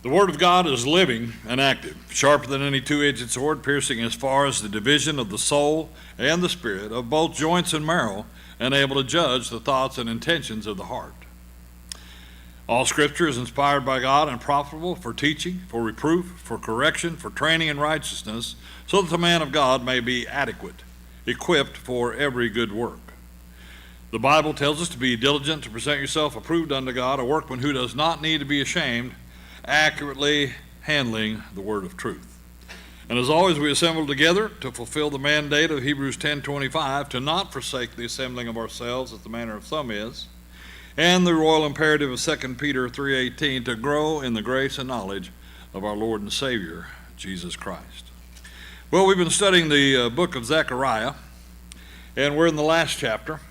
The Word of God is living and active, sharper than any two-edged sword, piercing as far as the division of the soul and the spirit, of both joints and marrow, and able to judge the thoughts and intentions of the heart. All Scripture is inspired by God and profitable for teaching, for reproof, for correction, for training in righteousness, so that the man of God may be adequate, equipped for every good work. The Bible tells us to be diligent to present yourself approved unto God, a workman who does not need to be ashamed, accurately handling the word of truth. And as always, we assemble together to fulfill the mandate of Hebrews 10:25, to not forsake the assembling of ourselves, as the manner of some is, and the royal imperative of 2 Peter 3:18, to grow in the grace and knowledge of our Lord and Savior, Jesus Christ. Well, we've been studying the book of Zechariah, and we're in the last chapter.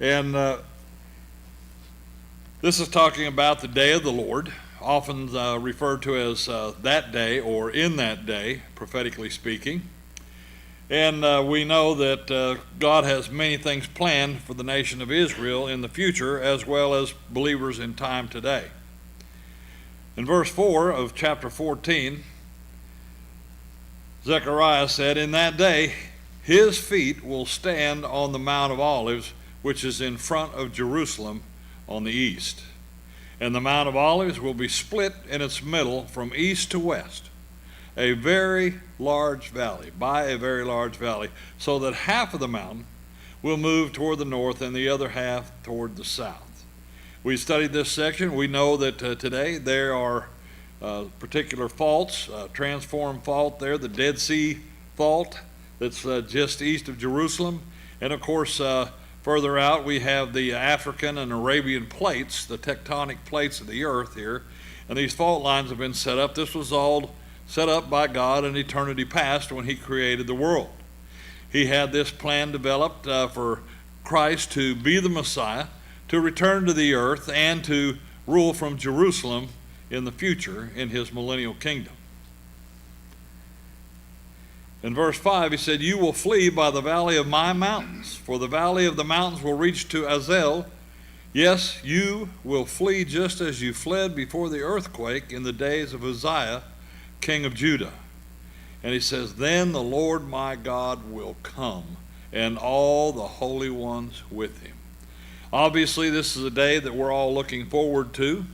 And this is talking about the day of the Lord, often referred to as that day or in that day, prophetically speaking. And we know that God has many things planned for the nation of Israel in the future, as well as believers in time today. In verse 4 of chapter 14, Zechariah said, "In that day his feet will stand on the Mount of Olives, which is in front of Jerusalem on the east. And the Mount of Olives will be split in its middle from east to west, a very large valley, by a very large valley, so that half of the mountain will move toward the north and the other half toward the south." We studied this section. We know that today there are particular faults, transform fault there, the Dead Sea fault that's just east of Jerusalem, and of course further out we have the African and Arabian plates, the tectonic plates of the earth here, and these fault lines have been set up. This was all set up by God in eternity past when he created the world. He had this plan developed for Christ to be the Messiah, to return to the earth, and to rule from Jerusalem in the future in his millennial kingdom. In verse 5, he said, "You will flee by the valley of my mountains, for the valley of the mountains will reach to Azel. Yes, you will flee just as you fled before the earthquake in the days of Uzziah, king of Judah." And he says, "Then the Lord my God will come, and all the holy ones with him." Obviously, this is a day that we're all looking forward to.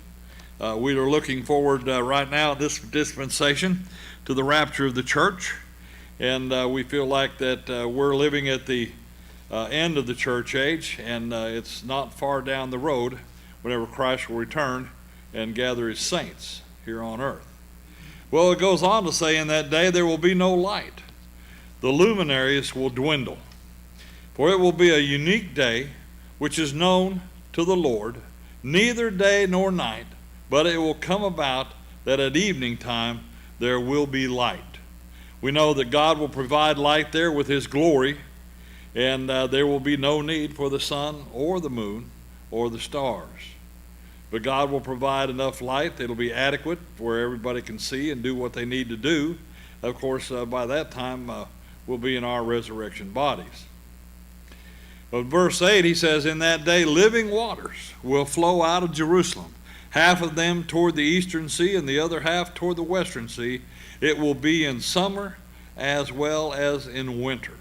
We are looking forward right now, this dispensation, to the rapture of the church. And we feel like that we're living at the end of the church age, and it's not far down the road whenever Christ will return and gather his saints here on earth. Well, it goes on to say, "In that day there will be no light. The luminaries will dwindle. For it will be a unique day, which is known to the Lord, neither day nor night, but it will come about that at evening time there will be light." We know that God will provide light there with his glory, and there will be no need for the sun or the moon or the stars. But God will provide enough light that it'll be adequate where everybody can see and do what they need to do. Of course, by that time, we'll be in our resurrection bodies. But verse 8, he says, "In that day living waters will flow out of Jerusalem, half of them toward the eastern sea and the other half toward the western sea. It will be in summer as well as in winter."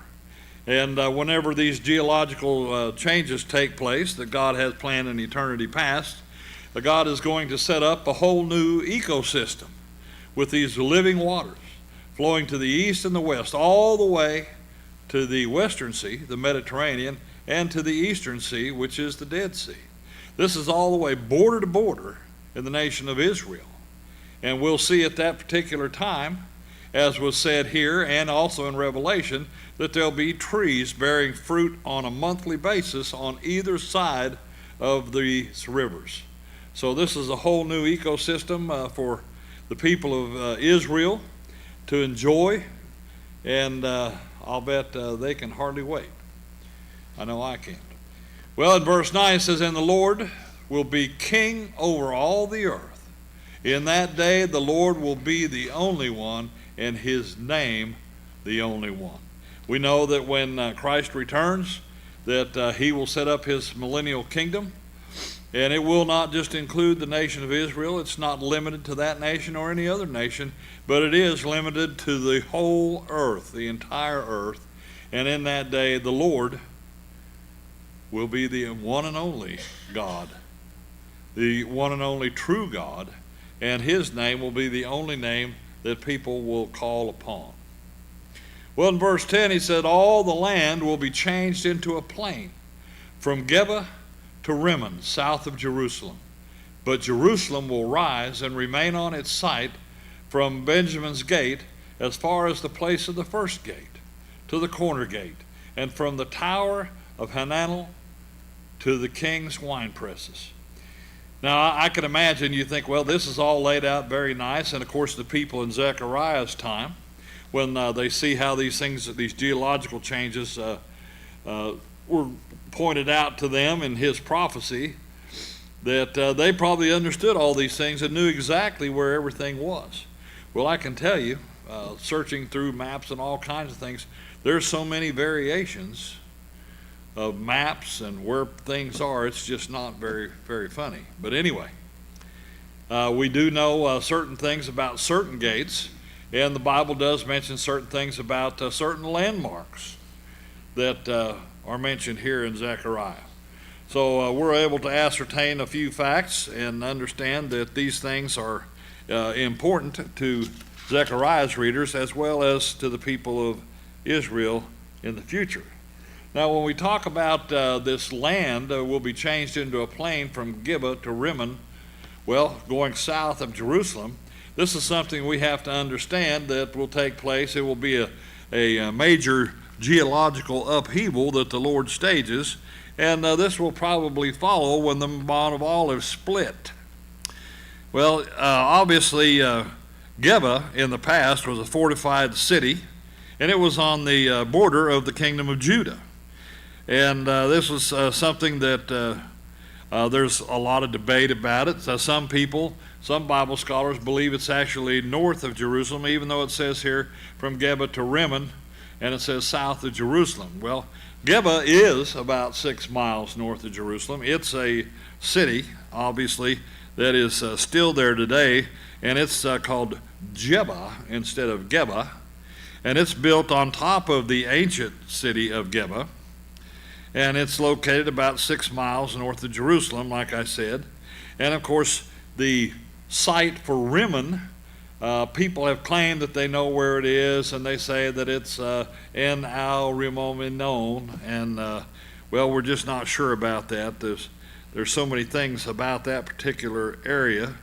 And whenever these geological changes take place that God has planned in eternity past, God is going to set up a whole new ecosystem with these living waters flowing to the east and the west, all the way to the western sea, the Mediterranean, and to the eastern sea, which is the Dead Sea. This is all the way border to border in the nation of Israel. And we'll see at that particular time, as was said here and also in Revelation, that there'll be trees bearing fruit on a monthly basis on either side of these rivers. So this is a whole new ecosystem for the people of Israel to enjoy, and I'll bet they can hardly wait. I know I can't. Well, in verse 9 it says, "And the Lord will be king over all the earth. In that day the Lord will be the only one, and his name the only one." We know that when Christ returns, that he will set up his millennial kingdom, And it will not just include the nation of Israel. It's not limited to that nation or any other nation, but it is limited to the whole earth, the entire earth. And in that day, the Lord will be the one and only God, the one and only true God, and his name will be the only name that people will call upon. Well, in verse 10, he said, all the land will be changed into a plain, from Geba to Rimmon, south of Jerusalem. But Jerusalem will rise and remain on its site from Benjamin's gate as far as the place of the first gate, to the corner gate, and from the tower of Hananel to the king's wine presses. Now, I can imagine you think, well, this is all laid out very nice. And of course, the people in Zechariah's time, when they see how these things, these geological changes were pointed out to them in his prophecy, that they probably understood all these things and knew exactly where everything was. Well, I can tell you, searching through maps and all kinds of things, there's so many variations of maps and where things are, it's just not very, very funny. But anyway, we do know certain things about certain gates, and the Bible does mention certain things about certain landmarks that are mentioned here in Zechariah. So we're able to ascertain a few facts and understand that these things are important to Zechariah's readers as well as to the people of Israel in the future. Now, when we talk about this land will be changed into a plain from Geba to Rimmon, well, going south of Jerusalem, this is something we have to understand that will take place. It will be a major geological upheaval that the Lord stages, and this will probably follow when the Mount of Olives split. Well, obviously, Geba in the past was a fortified city, and it was on the border of the kingdom of Judah. And this was something that there's a lot of debate about it. Some Bible scholars believe it's actually north of Jerusalem, even though it says here from Geba to Rimmon, and it says south of Jerusalem. Well, Geba is about 6 miles north of Jerusalem. It's a city, obviously, that is still there today, and it's called Jeba instead of Geba, and it's built on top of the ancient city of Geba, and it's located about 6 miles north of Jerusalem, like I said. And of course, the site for Rimmon, people have claimed that they know where it is, and they say that it's in Al Rimonon, and well, we're just not sure about that. There's so many things about that particular area,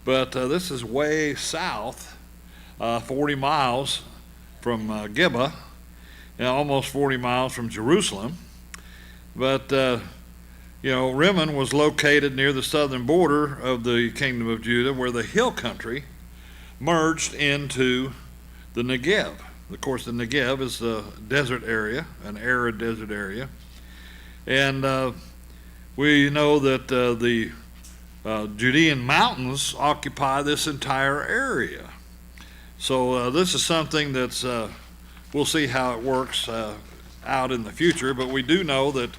but this is way south, 40 miles from Geba, and almost 40 miles from Jerusalem. But Rimmon was located near the southern border of the kingdom of Judah, where the hill country merged into the Negev. Of course, the Negev is the desert area, an arid desert area. And we know that the Judean mountains occupy this entire area. So this is something that's, we'll see how it works out in the future, but we do know that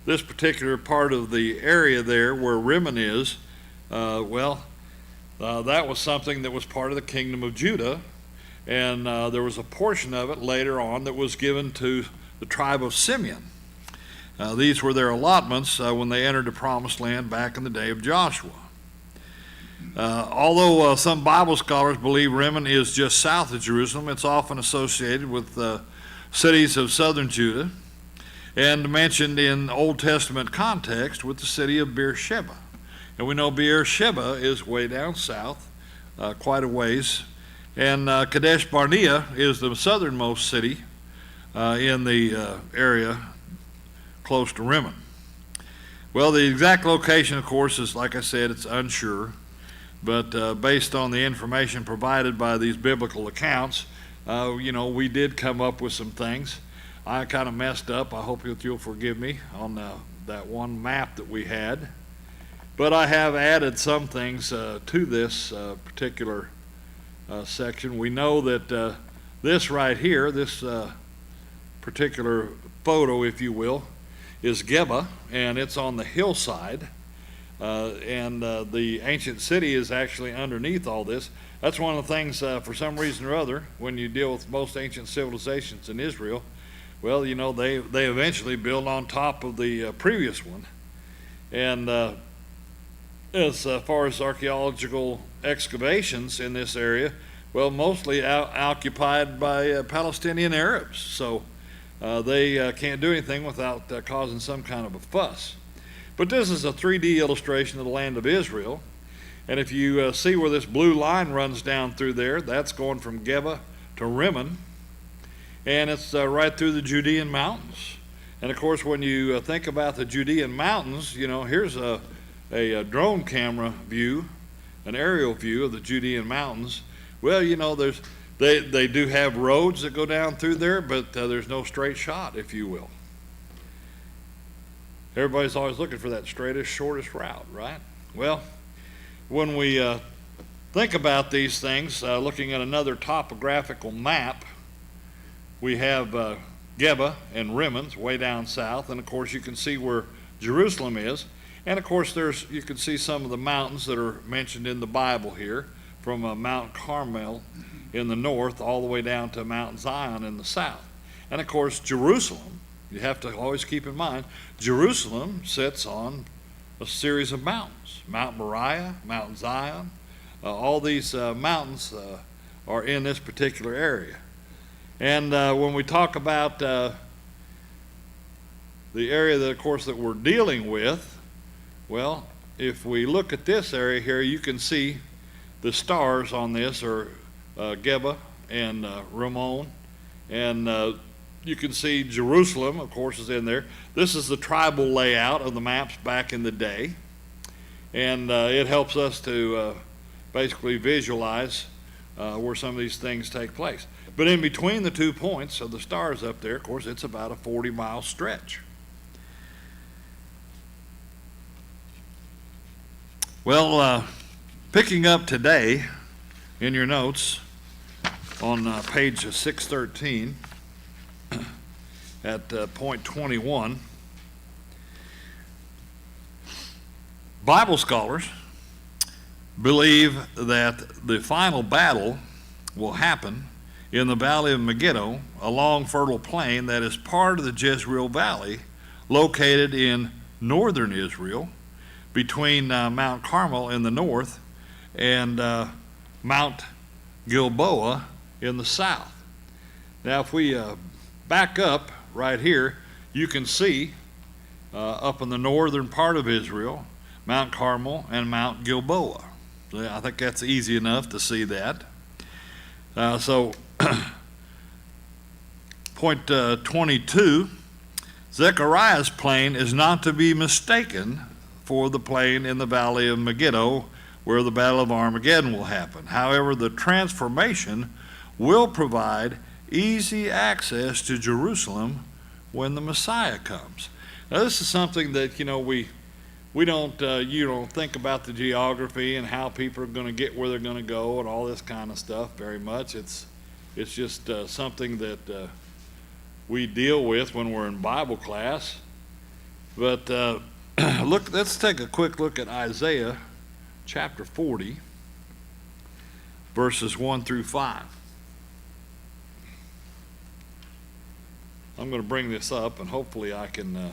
this particular part of the area there where Rimmon is, that was something that was part of the kingdom of Judah, and there was a portion of it later on that was given to the tribe of Simeon. These were their allotments when they entered the promised land back in the day of Joshua. Although some Bible scholars believe Rimmon is just south of Jerusalem, it's often associated with cities of southern Judah and mentioned in Old Testament context with the city of Beersheba. And we know Beersheba is way down south, quite a ways. And Kadesh Barnea is the southernmost city in the area close to Rimmon. Well, the exact location, of course, is, like I said, it's unsure. But based on the information provided by these biblical accounts, we did come up with some things. I kind of messed up. I hope that you'll forgive me on that one map that we had. But I have added some things to this particular section. We know that this right here, this particular photo, if you will, is Geba, and it's on the hillside. and the ancient city is actually underneath all this. That's one of the things, for some reason or other, when you deal with most ancient civilizations in Israel, well, you know, they eventually build on top of the previous one. And as far as archaeological excavations in this area, well, mostly occupied by Palestinian Arabs. So they can't do anything without causing some kind of a fuss. But this is a 3D illustration of the land of Israel. And if you see where this blue line runs down through there, that's going from Geba to Rimmon. And it's right through the Judean mountains. And of course, when you think about the Judean mountains, you know, here's a drone camera view, an aerial view of the Judean mountains. Well, you know, they do have roads that go down through there, but there's no straight shot, if you will. Everybody's always looking for that straightest, shortest route, right? Well, when we think about these things, looking at another topographical map, we have Geba and Rimmon way down south, and of course you can see where Jerusalem is. And of course you can see some of the mountains that are mentioned in the Bible here, from Mount Carmel in the north all the way down to Mount Zion in the south. And of course Jerusalem, you have to always keep in mind, Jerusalem sits on a series of mountains. Mount Moriah, Mount Zion, all these mountains are in this particular area. And when we talk about the area that, of course, that we're dealing with, well, if we look at this area here, you can see the stars on this are Geba and Rimmon, and you can see Jerusalem, of course, is in there. This is the tribal layout of the maps back in the day, and it helps us to basically visualize where some of these things take place. But in between the 2 points of the stars up there, of course, it's about a 40-mile stretch. Well, picking up today in your notes on page 613 at point 21, Bible scholars believe that the final battle will happen in the valley of Megiddo, a long fertile plain that is part of the Jezreel Valley, located in northern Israel, between Mount Carmel in the north and Mount Gilboa in the south. Now, if we back up right here, you can see up in the northern part of Israel, Mount Carmel and Mount Gilboa. So I think that's easy enough to see that. Point 22, Zechariah's plain is not to be mistaken for the plain in the valley of Megiddo, where the Battle of Armageddon will happen. However, the transformation will provide easy access to Jerusalem when the Messiah comes. Now, this is something that, you know, we don't, you don't think about the geography and how people are going to get where they're going to go and all this kind of stuff very much. It's just something that we deal with when we're in Bible class. But let's take a quick look at Isaiah chapter 40, verses 1 through 5. I'm going to bring this up, and hopefully I can all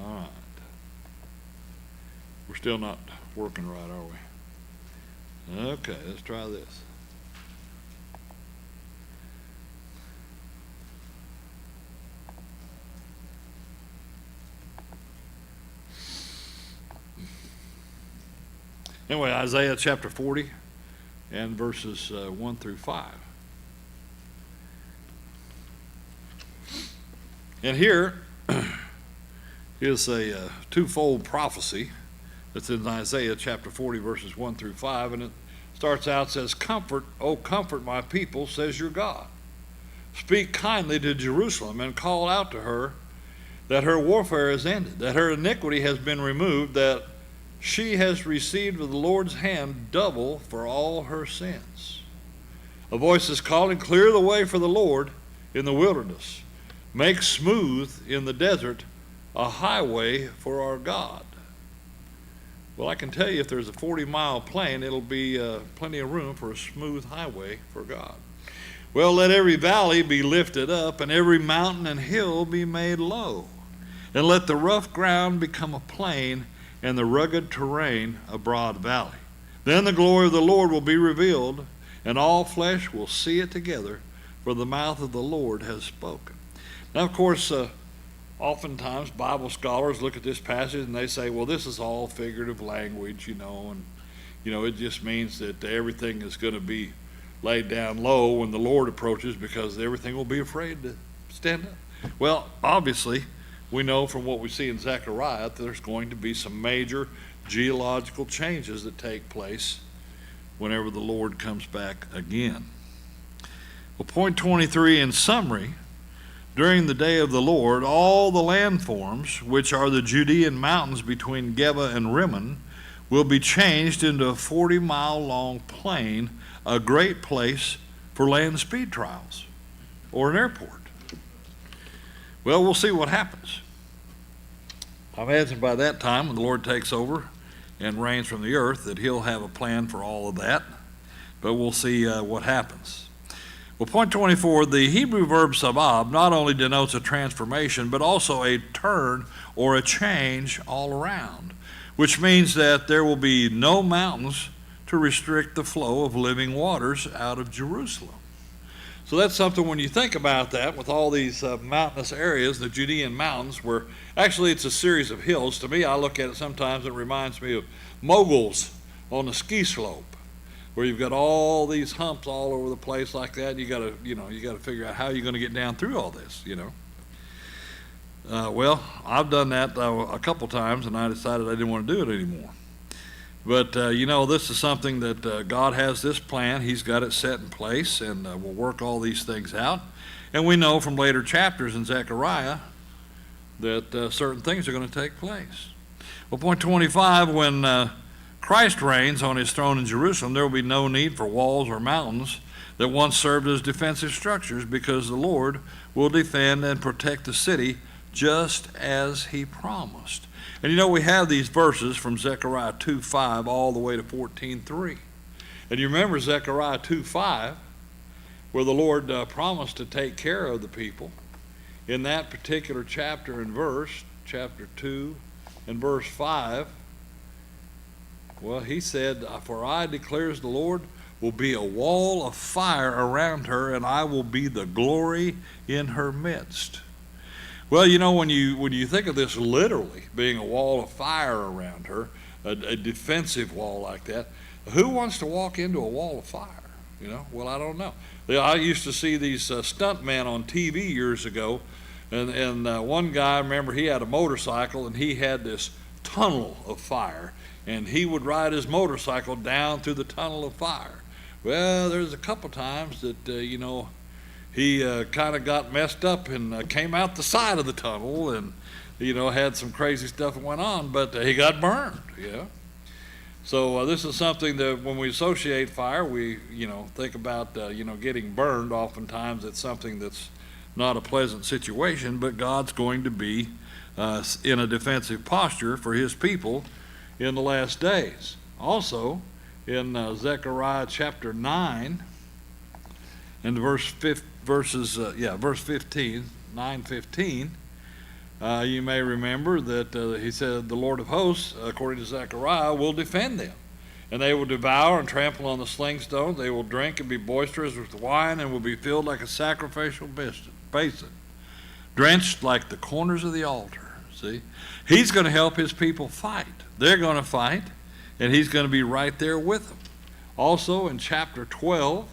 right. We're still not working right, are we? Okay, let's try this. Anyway, Isaiah chapter 40 and verses 1 through 5. And here is a twofold prophecy that's in Isaiah chapter 40, verses 1 through 5, and it starts out, says, "Comfort, O comfort my people, says your God. Speak kindly to Jerusalem and call out to her that her warfare is ended, that her iniquity has been removed, that she has received of the Lord's hand double for all her sins." A voice is calling, clear the way for the Lord in the wilderness. Make smooth in the desert a highway for our God. Well, I can tell you if there's a 40-mile plain, it'll be plenty of room for a smooth highway for God. Well, let every valley be lifted up, and every mountain and hill be made low. And let the rough ground become a plain, and the rugged terrain a broad valley. Then the glory of the Lord will be revealed, and all flesh will see it together, for the mouth of the Lord has spoken. Now, of course, oftentimes Bible scholars look at this passage and they say, well, this is all figurative language, and it just means that everything is going to be laid down low when the Lord approaches, because everything will be afraid to stand up. Well, obviously, we know from what we see in Zechariah that there's going to be some major geological changes that take place whenever the Lord comes back again. Well, point 23 in summary, during the day of the Lord, all the landforms, which are the Judean mountains between Geba and Rimmon, will be changed into a 40-mile-long plain, a great place for land speed trials or an airport. Well, we'll see what happens. I imagine by that time, when the Lord takes over and reigns from the earth, that he'll have a plan for all of that, but we'll see what happens. Well, point 24, the Hebrew verb sabab not only denotes a transformation, but also a turn or a change all around, which means that there will be no mountains to restrict the flow of living waters out of Jerusalem. So that's something when you think about that, with all these mountainous areas, the Judean mountains, where actually it's a series of hills. To me, I look at it sometimes, it reminds me of moguls on a ski slope, where you've got all these humps all over the place like that. You got to figure out how you're going to get down through all this. Well, I've done that a couple times, and I decided I didn't want to do it anymore. But this is something that God has this plan. He's got it set in place, and we'll work all these things out. And we know from later chapters in Zechariah that certain things are going to take place. Well, point 25, when Christ reigns on his throne in Jerusalem, there will be no need for walls or mountains that once served as defensive structures, because the Lord will defend and protect the city just as he promised. And we have these verses from Zechariah 2:5 all the way to 14:3. And you remember Zechariah 2:5, where the Lord promised to take care of the people. In that particular chapter and verse, chapter 2 and verse 5, well, he said, for I, declares the Lord, will be a wall of fire around her, and I will be the glory in her midst. Well, when you think of this literally being a wall of fire around her, a defensive wall like that, who wants to walk into a wall of fire? Well, I don't know. I used to see these stuntmen on TV years ago, and one guy, I remember, he had a motorcycle, and he had this tunnel of fire, and he would ride his motorcycle down through the tunnel of fire. Well, there's a couple times that, he kind of got messed up and came out the side of the tunnel and, had some crazy stuff that went on, but he got burned, So this is something that when we associate fire, we, think about, getting burned. Oftentimes it's something that's not a pleasant situation, but God's going to be in a defensive posture for his people in the last days. Also, in Zechariah chapter 9 and verse 15, 9:15, you may remember that he said, the Lord of hosts, according to Zechariah, will defend them. And they will devour and trample on the sling stones. They will drink and be boisterous with wine, and will be filled like a sacrificial basin, drenched like the corners of the altar. See? He's going to help his people fight. They're going to fight, and he's going to be right there with them. Also in chapter 12,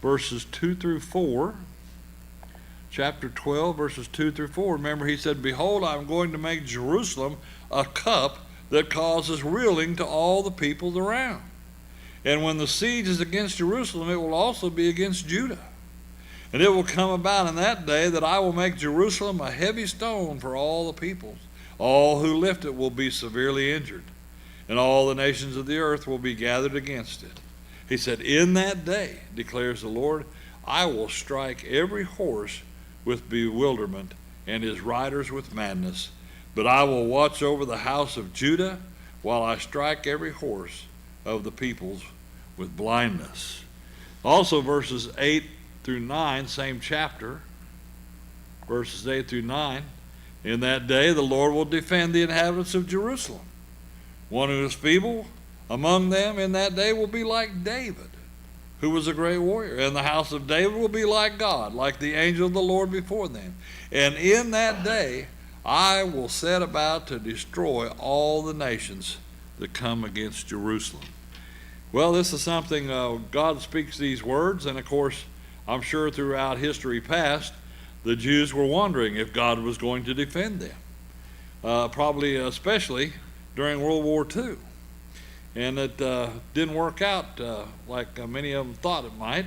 verses 2 through 4, chapter 12, verses 2 through 4, remember he said, behold, I'm going to make Jerusalem a cup that causes reeling to all the peoples around. And when the siege is against Jerusalem, it will also be against Judah. And it will come about in that day that I will make Jerusalem a heavy stone for all the peoples. All who lift it will be severely injured, and all the nations of the earth will be gathered against it. He said, in that day, declares the Lord, I will strike every horse with bewilderment and his riders with madness, but I will watch over the house of Judah while I strike every horse of the peoples with blindness. Also verses 8 through 9, same chapter, verses 8 through 9, in that day the Lord will defend the inhabitants of Jerusalem. One who is feeble among them in that day will be like David, who was a great warrior. And the house of David will be like God, like the angel of the Lord before them. And in that day I will set about to destroy all the nations that come against Jerusalem. Well, this is something, God speaks these words, and of course, I'm sure throughout history past, the Jews were wondering if God was going to defend them. Probably especially during World War II. And it didn't work out like many of them thought it might.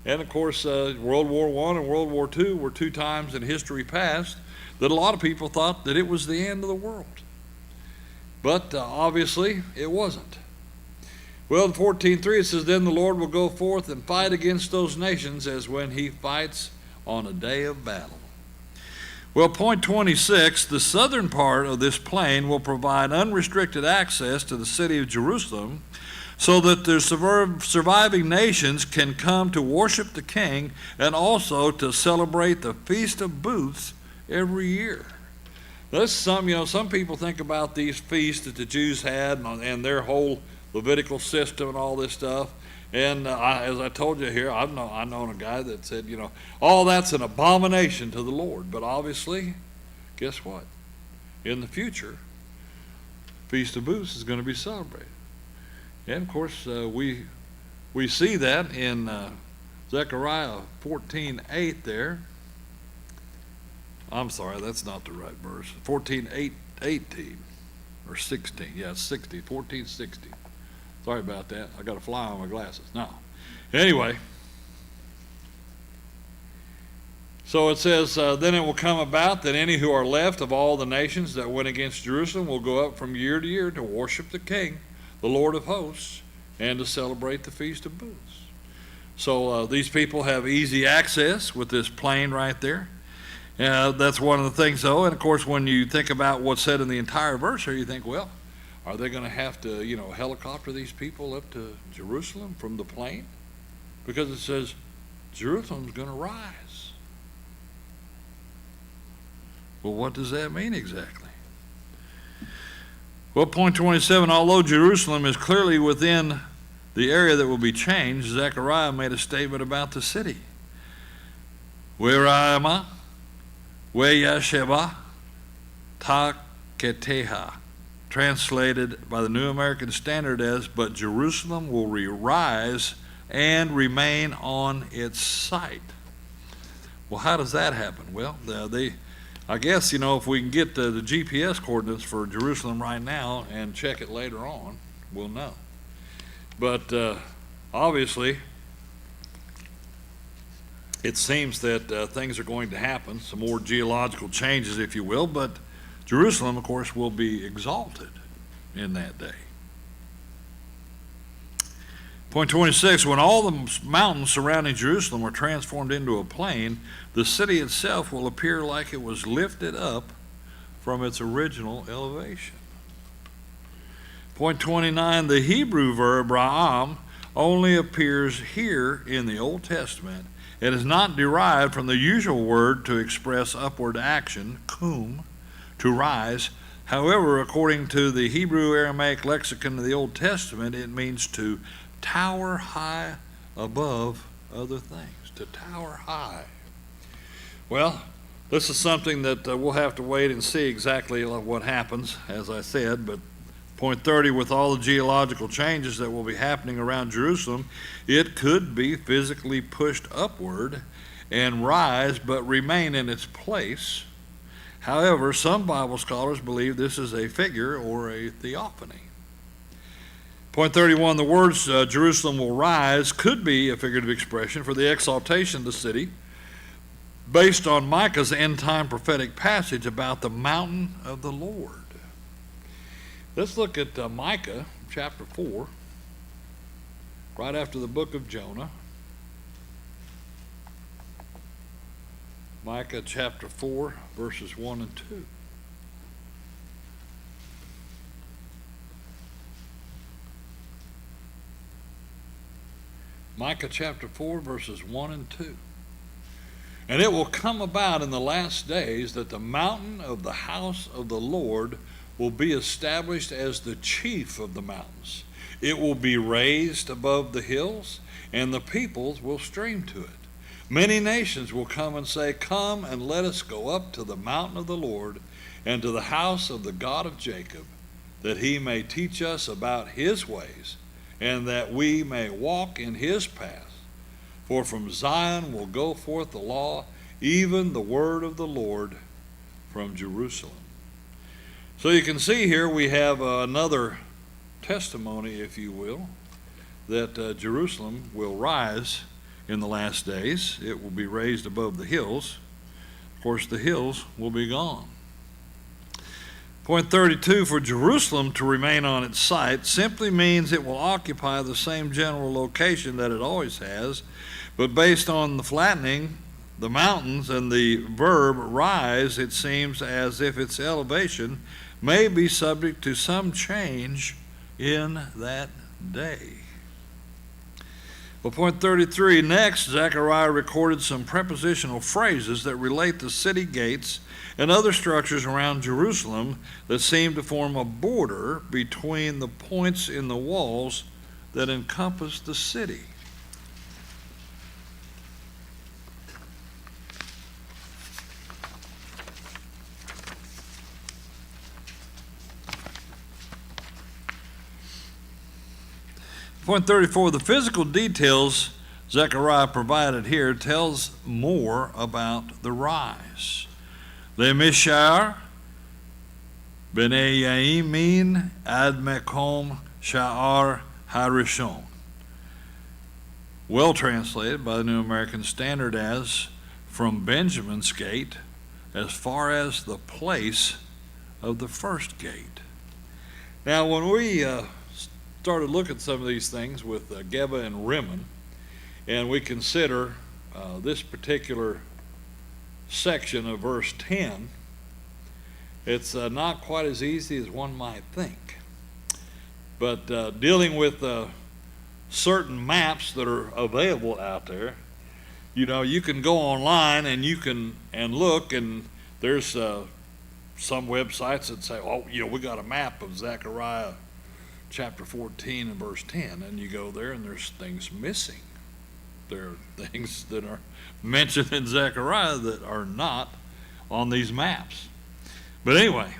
And of course, World War I and World War II were two times in history past that a lot of people thought that it was the end of the world. But obviously, it wasn't. Well, in 14:3 it says, then the Lord will go forth and fight against those nations as when he fights on a day of battle. Well, point 26, the southern part of this plain will provide unrestricted access to the city of Jerusalem so that the surviving nations can come to worship the king and also to celebrate the Feast of Booths every year. This is something, some people think about these feasts that the Jews had and their whole Levitical system and all this stuff. And as I told you here, I've known a guy that said, all that's an abomination to the Lord. But obviously, guess what? In the future, Feast of Booths is going to be celebrated. And of course, we see that in Zechariah 14:8 there. I'm sorry, that's not the right verse. 14:18 or 16. Yeah, it's 16. 14:16. Sorry about that. I got a fly on my glasses. No. Anyway. So it says, then it will come about that any who are left of all the nations that went against Jerusalem will go up from year to year to worship the King, the Lord of hosts, and to celebrate the Feast of Booths. So these people have easy access with this plain right there. That's one of the things, though. And of course, when you think about what's said in the entire verse here, you think, well, are they going to have to, helicopter these people up to Jerusalem from the plain? Because it says Jerusalem's going to rise. Well, what does that mean exactly? Well, point 27, although Jerusalem is clearly within the area that will be changed, Zechariah made a statement about the city. Werayama, Weyasheba, Ta-Keteha. Translated by the New American Standard as, but Jerusalem will rise and remain on its site. Well, how does that happen? Well, I guess, if we can get the GPS coordinates for Jerusalem right now and check it later on, we'll know. But obviously, it seems that things are going to happen, some more geological changes, if you will, but Jerusalem, of course, will be exalted in that day. Point 26, when all the mountains surrounding Jerusalem are transformed into a plain, the city itself will appear like it was lifted up from its original elevation. Point 29, the Hebrew verb ra'am only appears here in the Old Testament. It is not derived from the usual word to express upward action, kum, to rise. However, according to the Hebrew Aramaic lexicon of the Old Testament, it means to tower high above other things, to tower high. Well, this is something that we'll have to wait and see exactly what happens, as I said, but point 30, with all the geological changes that will be happening around Jerusalem, it could be physically pushed upward and rise, but remain in its place. However, some Bible scholars believe this is a figure or a theophany. Point 31, the words Jerusalem will rise could be a figurative expression for the exaltation of the city based on Micah's end-time prophetic passage about the mountain of the Lord. Let's look at Micah chapter 4, right after the book of Jonah. Micah chapter 4, verses 1 and 2. Micah chapter 4, verses 1 and 2. And it will come about in the last days that the mountain of the house of the Lord will be established as the chief of the mountains. It will be raised above the hills, and the peoples will stream to it. Many nations will come and say, "Come and let us go up to the mountain of the Lord and to the house of the God of Jacob, that he may teach us about his ways, and that we may walk in his paths. For from Zion will go forth the law, even the word of the Lord from Jerusalem." So you can see here we have another testimony, if you will, that Jerusalem will rise in the last days. It will be raised above the hills. Of course, the hills will be gone. Point 32, for Jerusalem to remain on its site simply means it will occupy the same general location that it always has, but based on the flattening, the mountains, and the verb rise, it seems as if its elevation may be subject to some change in that day. Well, point 33, next, Zechariah recorded some prepositional phrases that relate the city gates and other structures around Jerusalem that seem to form a border between the points in the walls that encompass the city. Point 34, the physical details Zechariah provided here tells more about the rise. Lemishar b'nei Yamin ad mekom sha'ar harishon. Well translated by the New American Standard as from Benjamin's gate as far as the place of the first gate. Now when we started looking at some of these things with Geba and Rimmon, and we consider this particular section of verse 10, it's not quite as easy as one might think. But dealing with certain maps that are available out there, you know, you can go online and you can look, and there's some websites that say, oh, you know, we got a map of Zechariah chapter 14 and verse 10, and you go there and there's things missing. There are things that are mentioned in Zechariah that are not on these maps. But anyway,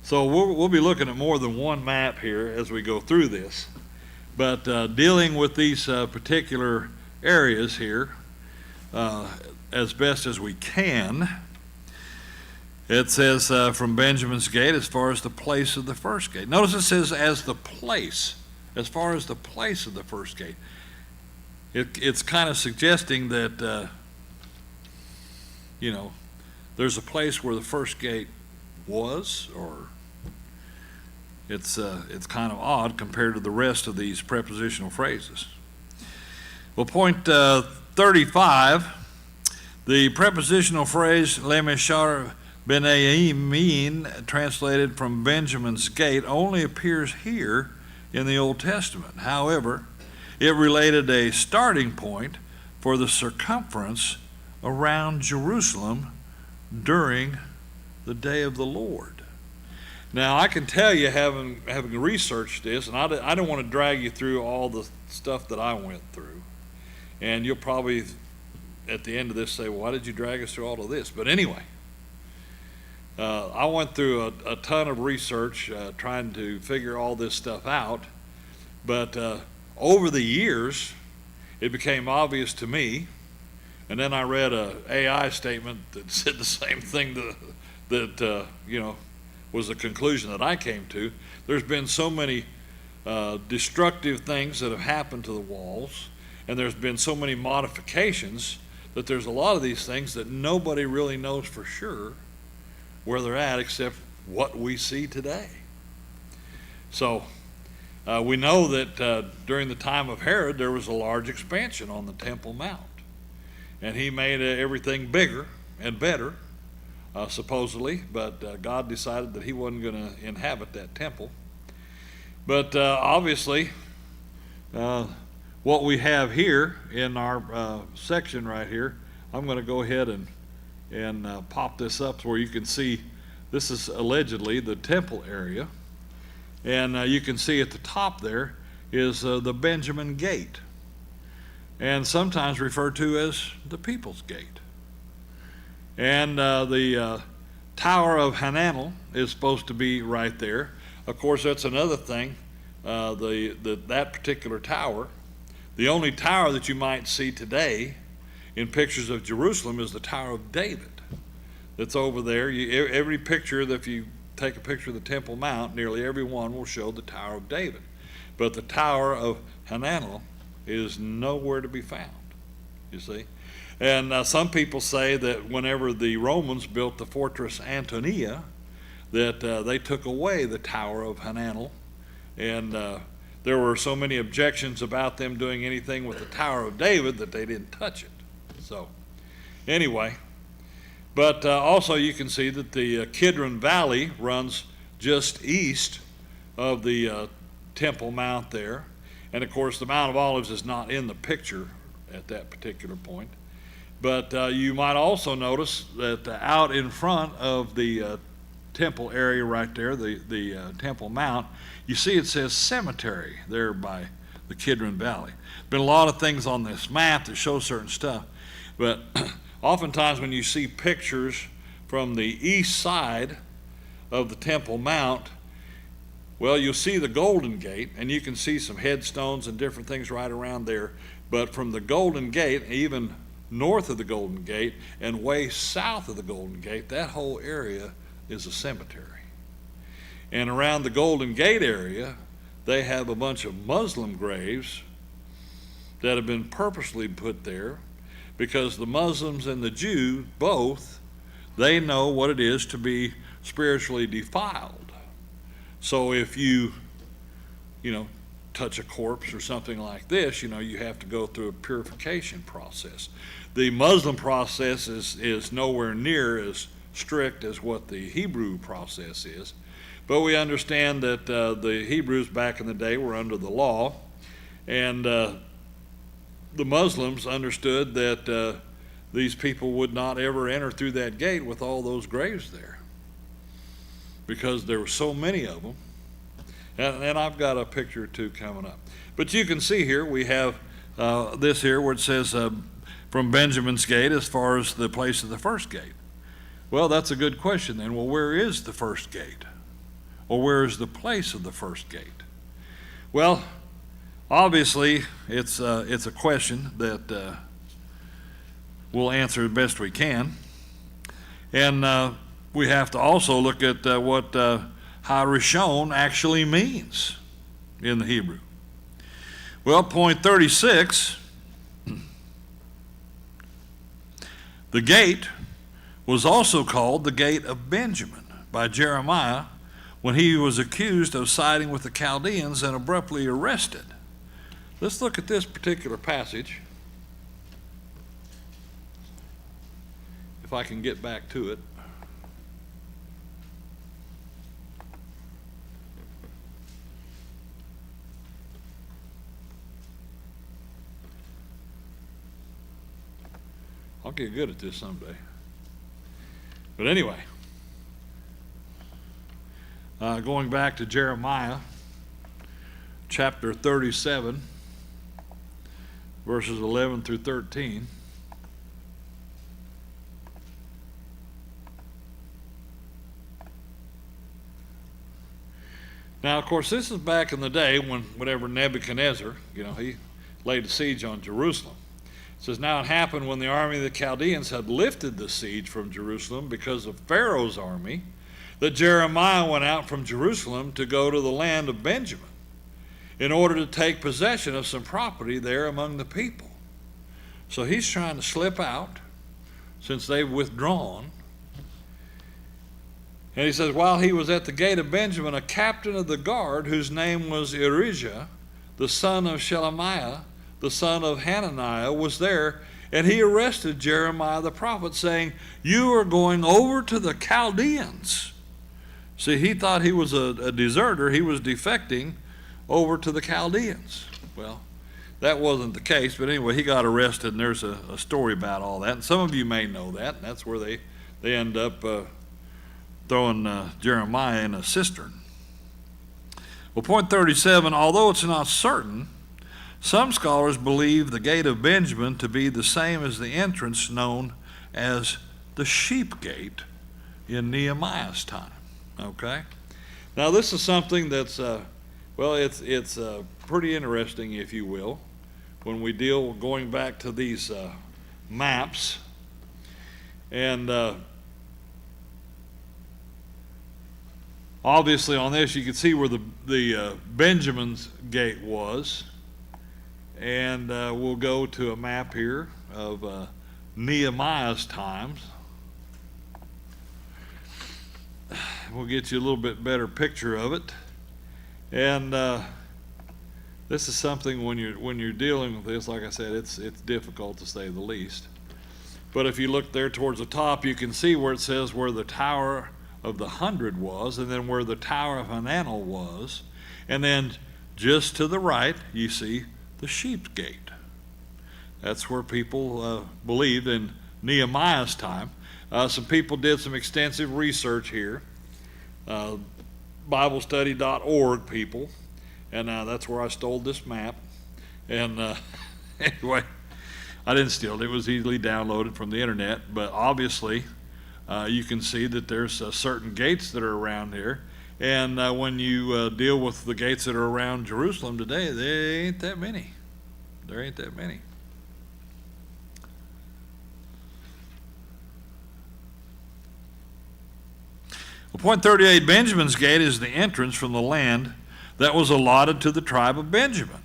so we'll be looking at more than one map here as we go through this. But dealing with these particular areas here as best as we can, it says from Benjamin's gate as far as the place of the first gate. Notice it says as the place, as far as the place of the first gate. It's kind of suggesting that, you know, there's a place where the first gate was, or it's kind of odd compared to the rest of these prepositional phrases. Well, point 35, the prepositional phrase lemeshar b'nei Yamin, translated from Benjamin's gate, only appears here in the Old Testament. However, it related a starting point for the circumference around Jerusalem during the day of the Lord. Now, I can tell you, having researched this, and I don't want to drag you through all the stuff that I went through, and you'll probably, at the end of this, say, well, why did you drag us through all of this? But anyway, I went through a ton of research trying to figure all this stuff out, but over the years, it became obvious to me, and then I read an AI statement that said the same thing that you know, was the conclusion that I came to. There's been so many destructive things that have happened to the walls, and there's been so many modifications that there's a lot of these things that nobody really knows for sure where they're at except what we see today. So We know that during the time of Herod, there was a large expansion on the Temple Mount. And he made everything bigger and better, supposedly, but God decided that he wasn't going to inhabit that temple. But obviously, what we have here in our section right here, I'm going to go ahead and pop this up where you can see this is allegedly the temple area. And you can see at the top there is the Benjamin Gate, and sometimes referred to as the People's Gate. And the Tower of Hananel is supposed to be right there. Of course, that's another thing. That particular tower, the only tower that you might see today in pictures of Jerusalem is the Tower of David. That's over there. Every picture, that if you take a picture of the Temple Mount, nearly every one will show the Tower of David. But the Tower of Hananel is nowhere to be found, you see. And some people say that whenever the Romans built the fortress Antonia, that they took away the Tower of Hananel, and there were so many objections about them doing anything with the Tower of David that they didn't touch it. So anyway, but also you can see that the Kidron Valley runs just east of the Temple Mount there. And of course, the Mount of Olives is not in the picture at that particular point. But you might also notice that out in front of the temple area right there, the Temple Mount, you see it says cemetery there by the Kidron Valley. Been a lot of things on this map that show certain stuff, but oftentimes when you see pictures from the east side of the Temple Mount, well, you'll see the Golden Gate, and you can see some headstones and different things right around there. But from the Golden Gate, even north of the Golden Gate and way south of the Golden Gate, that whole area is a cemetery. And around the Golden Gate area, they have a bunch of Muslim graves that have been purposely put there because the Muslims and the Jews both, they know what it is to be spiritually defiled. So if you touch a corpse or something like this, you have to go through a purification process. The Muslim process is nowhere near as strict as what the Hebrew process is, but we understand that the Hebrews back in the day were under the law, and the Muslims understood that these people would not ever enter through that gate with all those graves there, because there were so many of them. And I've got a picture or two coming up. But you can see here, we have this here where it says from Benjamin's Gate as far as the place of the first gate. Well, that's a good question then. Well, where is the first gate? Or where is the place of the first gate? Well, obviously, it's a question that we'll answer the best we can. And we have to also look at what Ha-Rishon actually means in the Hebrew. Well, point 36, the gate was also called the Gate of Benjamin by Jeremiah when he was accused of siding with the Chaldeans and abruptly arrested. Let's look at this particular passage, if I can get back to it. I'll get good at this someday. But anyway, going back to Jeremiah chapter 37, verses 11 through 13. Now, of course, this is back in the day whenever Nebuchadnezzar, he laid a siege on Jerusalem. It says, now it happened when the army of the Chaldeans had lifted the siege from Jerusalem because of Pharaoh's army, that Jeremiah went out from Jerusalem to go to the land of Benjamin in order to take possession of some property there among the people. So he's trying to slip out since they've withdrawn. And he says, while he was at the gate of Benjamin, a captain of the guard, whose name was Irijah, the son of Shelemiah, the son of Hananiah, was there, and he arrested Jeremiah the prophet, saying, you are going over to the Chaldeans. See, he thought he was a deserter. He was defecting over to the Chaldeans. Well, that wasn't the case, but anyway, he got arrested, and there's a story about all that. And some of you may know that, and that's where they end up throwing Jeremiah in a cistern. Well, point 37, although it's not certain, some scholars believe the gate of Benjamin to be the same as the entrance known as the sheep gate in Nehemiah's time. Okay? Now, this is something that's, it's pretty interesting, if you will, when we deal going back to these maps. And obviously on this you can see where the Benjamin's gate was. And we'll go to a map here of Nehemiah's times. We'll get you a little bit better picture of it. And this is something when you're dealing with this, like I said, it's difficult to say the least. But if you look there towards the top, you can see where it says where the Tower of the 100 was, and then where the Tower of Hananel was, and then just to the right you see the sheep gate. That's where people believed in Nehemiah's time. Some people did some extensive research here. BibleStudy.org people, and that's where I stole this map. And anyway, I didn't steal it. It was easily downloaded from the internet, but obviously you can see that there's certain gates that are around here. And when you deal with the gates that are around Jerusalem today, there ain't that many. There ain't that many. Well, point 38, Benjamin's gate is the entrance from the land that was allotted to the tribe of Benjamin.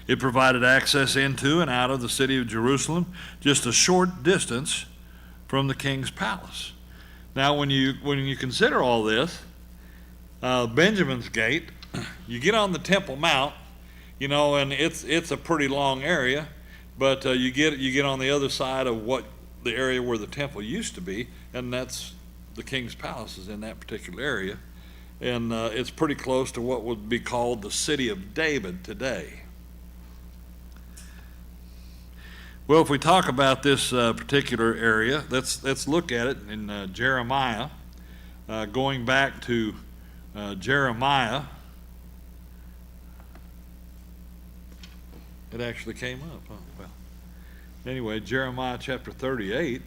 It provided access into and out of the city of Jerusalem, just a short distance from the king's palace. Now, when you consider all this, Benjamin's gate, you get on the Temple Mount, and it's a pretty long area, but you get on the other side of what the area where the temple used to be, and that's the king's palace is in that particular area, and it's pretty close to what would be called the city of David today. Well, if we talk about this particular area, let's look at it in Jeremiah, going back to Jeremiah. It actually came up. Oh, well. Anyway, Jeremiah chapter 38,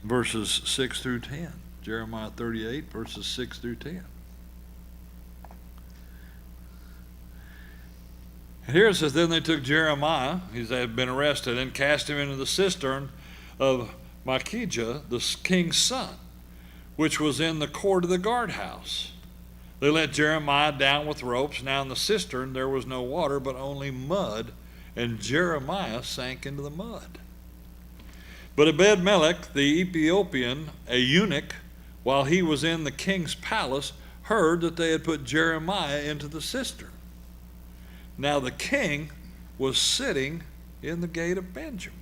verses 6 through 10. Jeremiah 38, verses 6 through 10. And here it says, then they took Jeremiah, he had been arrested, and cast him into the cistern of Malchijah, the king's son, which was in the court of the guardhouse. They let Jeremiah down with ropes. Now in the cistern there was no water, but only mud, and Jeremiah sank into the mud. But Ebed-melech, the Ethiopian, a eunuch, while he was in the king's palace, heard that they had put Jeremiah into the cistern. Now the king was sitting in the gate of Benjamin.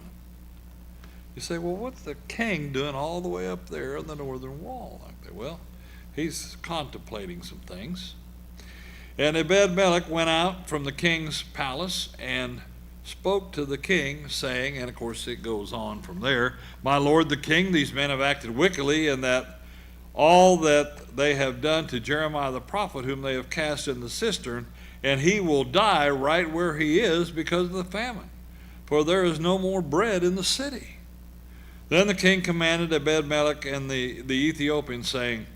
You say, well, what's the king doing all the way up there on the northern wall like that? Well, he's contemplating some things. And Ebed-melech went out from the king's palace and spoke to the king, saying, and of course it goes on from there, my lord the king, these men have acted wickedly, and that all that they have done to Jeremiah the prophet, whom they have cast in the cistern, and he will die right where he is because of the famine, for there is no more bread in the city. Then the king commanded Ebed-melech and the Ethiopian, saying,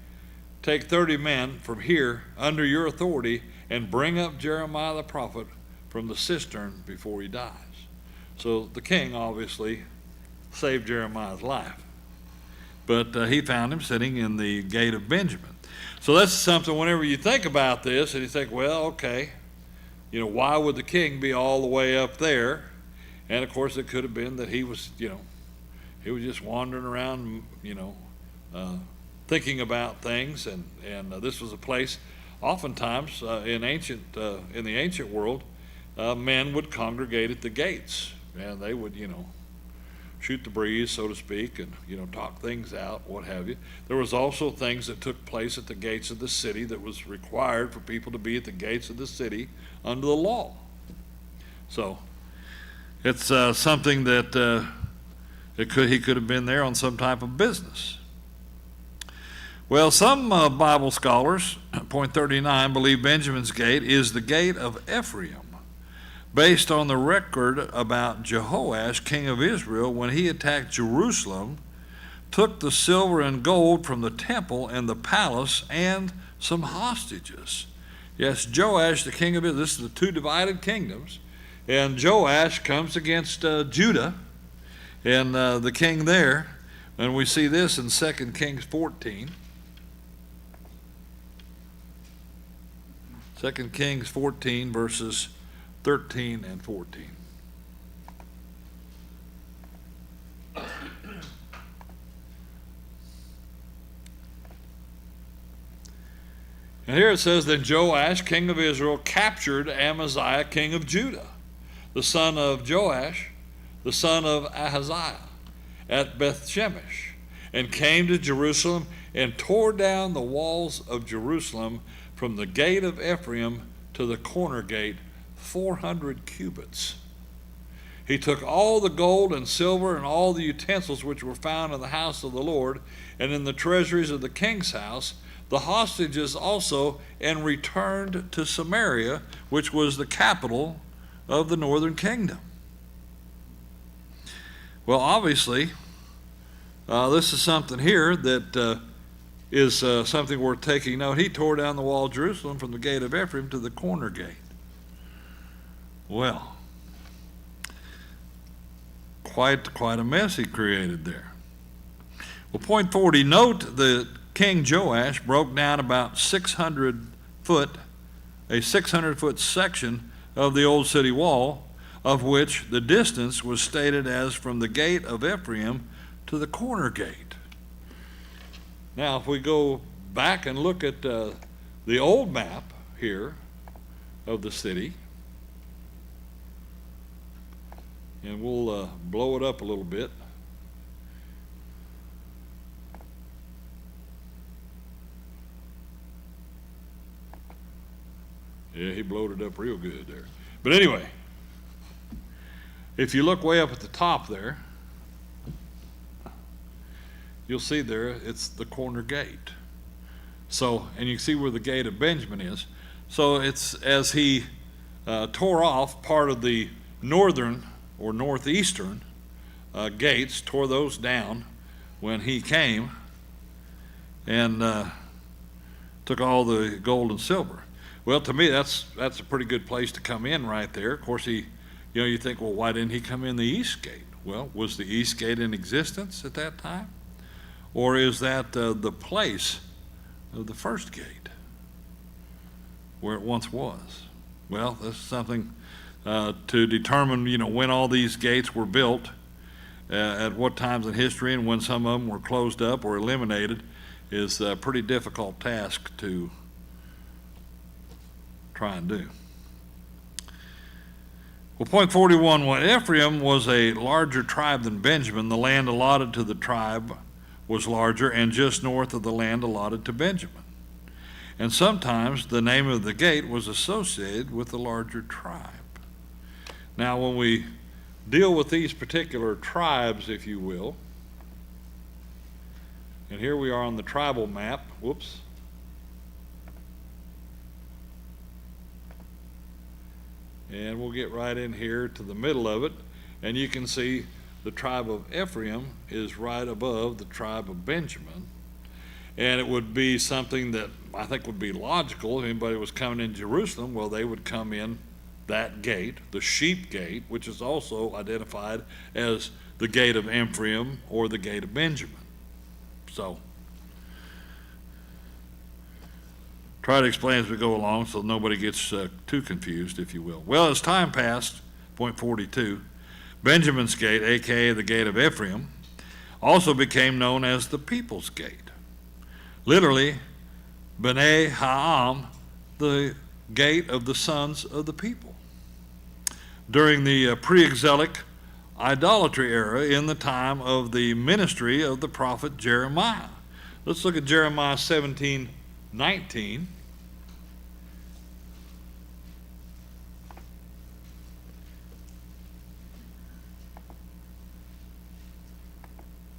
take 30 men from here under your authority and bring up Jeremiah the prophet from the cistern before he dies. So the king obviously saved Jeremiah's life. But he found him sitting in the gate of Benjamin. So that's something, whenever you think about this, and you think, well, okay, why would the king be all the way up there? And of course it could have been that he was, he was just wandering around, thinking about things, and this was a place, oftentimes in the ancient world, men would congregate at the gates, and they would, shoot the breeze, so to speak, and talk things out, what have you. There was also things that took place at the gates of the city that was required for people to be at the gates of the city under the law. So it's something that he could have been there on some type of business. Well, some Bible scholars, point 39, believe Benjamin's gate is the gate of Ephraim, based on the record about Jehoash, king of Israel, when he attacked Jerusalem, took the silver and gold from the temple and the palace and some hostages. Yes, Joash, the king of Israel, this is the two divided kingdoms, and Joash comes against Judah and the king there, and we see this in 2 Kings 14. 2 Kings 14, verses 13 and 14. And here it says that Joash, king of Israel, captured Amaziah, king of Judah, the son of Joash, the son of Ahaziah, at Beth-shemesh, and came to Jerusalem and tore down the walls of Jerusalem from the gate of Ephraim to the corner gate, 400 cubits. He took all the gold and silver and all the utensils which were found in the house of the Lord and in the treasuries of the king's house, the hostages also, and returned to Samaria, which was the capital of the northern kingdom. Well, obviously, this is something here that is something worth taking note. He tore down the wall of Jerusalem from the gate of Ephraim to the corner gate. Well, quite a mess he created there. Well, point 40, note that King Joash broke down about a 600-foot section of the old city wall, of which the distance was stated as from the gate of Ephraim to the corner gate. Now, if we go back and look at the old map here of the city, and we'll blow it up a little bit. Yeah, he blowed it up real good there. But anyway, if you look way up at the top there, you'll see there it's the corner gate. So, and you can see where the gate of Benjamin is. So it's as he tore off part of the northern or northeastern gates, tore those down when he came and took all the gold and silver. Well, to me, that's a pretty good place to come in right there. Of course, you think, well, why didn't he come in the east gate? Well, was the east gate in existence at that time? Or is that the place of the first gate where it once was? Well, this is something to determine, when all these gates were built, at what times in history, and when some of them were closed up or eliminated, is a pretty difficult task to try and do. Well, point 41, when Ephraim was a larger tribe than Benjamin, the land allotted to the tribe was larger and just north of the land allotted to Benjamin. And sometimes the name of the gate was associated with the larger tribe. Now, when we deal with these particular tribes, if you will, and here we are on the tribal map, whoops. And we'll get right in here to the middle of it, and you can see the tribe of Ephraim is right above the tribe of Benjamin. And it would be something that I think would be logical. If anybody was coming in Jerusalem, well, they would come in that gate, the sheep gate, which is also identified as the gate of Ephraim or the gate of Benjamin. So, try to explain as we go along so nobody gets too confused, if you will. Well, as time passed, point 42, Benjamin's gate, aka the gate of Ephraim, also became known as the People's Gate. Literally, B'nai Ha'am, the gate of the sons of the people. During the pre-exilic idolatry era in the time of the ministry of the prophet Jeremiah. Let's look at Jeremiah 17:19.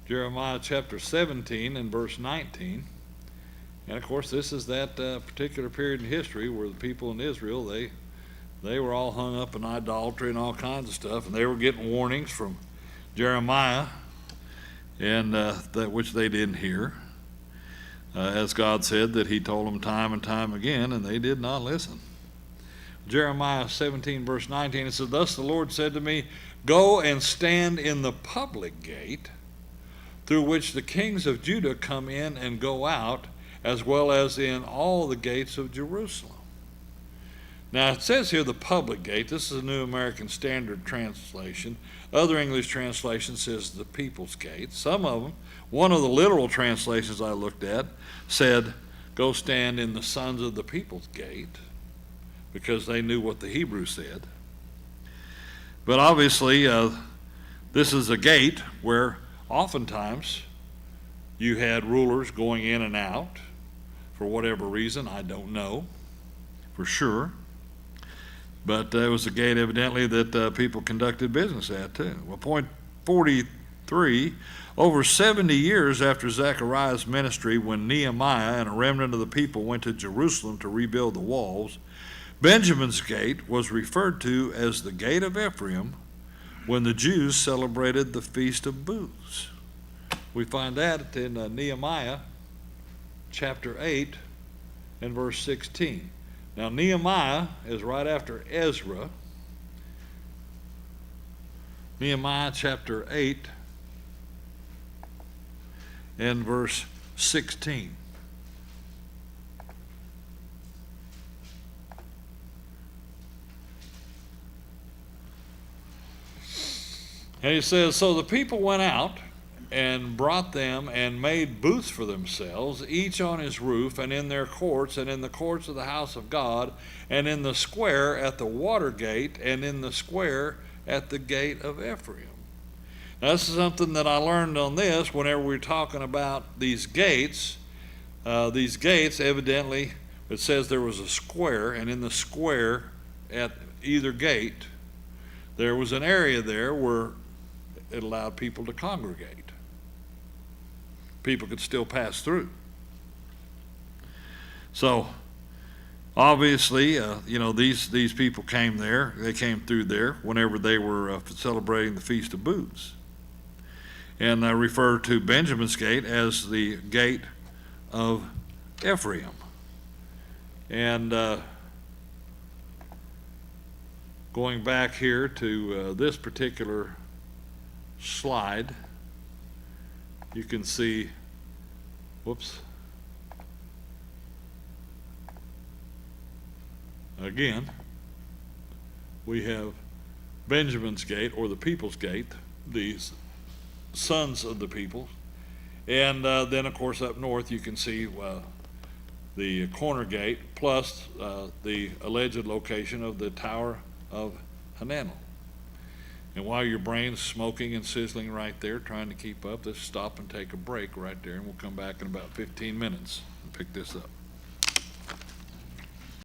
Jeremiah chapter 17 and verse 19. And of course, this is that particular period in history where the people in Israel, they were all hung up in idolatry and all kinds of stuff, and they were getting warnings from Jeremiah, and that which they didn't hear. As God said that he told them time and time again, and they did not listen. Jeremiah 17 verse 19, it says, "Thus the Lord said to me, go and stand in the public gate, through which the kings of Judah come in and go out, as well as in all the gates of Jerusalem." Now it says here the public gate. This is a New American Standard translation. Other English translation says the People's Gate. Some of them, one of the literal translations I looked at said, go stand in the sons of the People's Gate, because they knew what the Hebrew said. But obviously, this is a gate where oftentimes you had rulers going in and out for whatever reason. I don't know for sure. But it was a gate evidently that people conducted business at too. Well, point 43, over 70 years after Zechariah's ministry, when Nehemiah and a remnant of the people went to Jerusalem to rebuild the walls, Benjamin's gate was referred to as the Gate of Ephraim when the Jews celebrated the Feast of Booths. We find that in Nehemiah chapter 8 and verse 16. Now, Nehemiah is right after Ezra. Nehemiah chapter 8 and verse 16. And he says, "So the people went out and brought them and made booths for themselves, each on his roof, and in their courts, and in the courts of the house of God, and in the square at the water gate, and in the square at the gate of Ephraim." Now, this is something that I learned on this whenever we were talking about these gates. These gates, evidently, it says there was a square, and in the square at either gate, there was an area there where it allowed people to congregate. People could still pass through. So obviously, these people came there. They came through there whenever they were celebrating the Feast of Booths. And I refer to Benjamin's gate as the Gate of Ephraim. And going back here to this particular slide, you can see, again, we have Benjamin's gate, or the People's Gate, these sons of the people. And then, of course, up north you can see the corner gate, plus the alleged location of the Tower of Hananel. And while your brain's smoking and sizzling right there, trying to keep up, let's stop and take a break right there, and we'll come back in about 15 minutes and pick this up.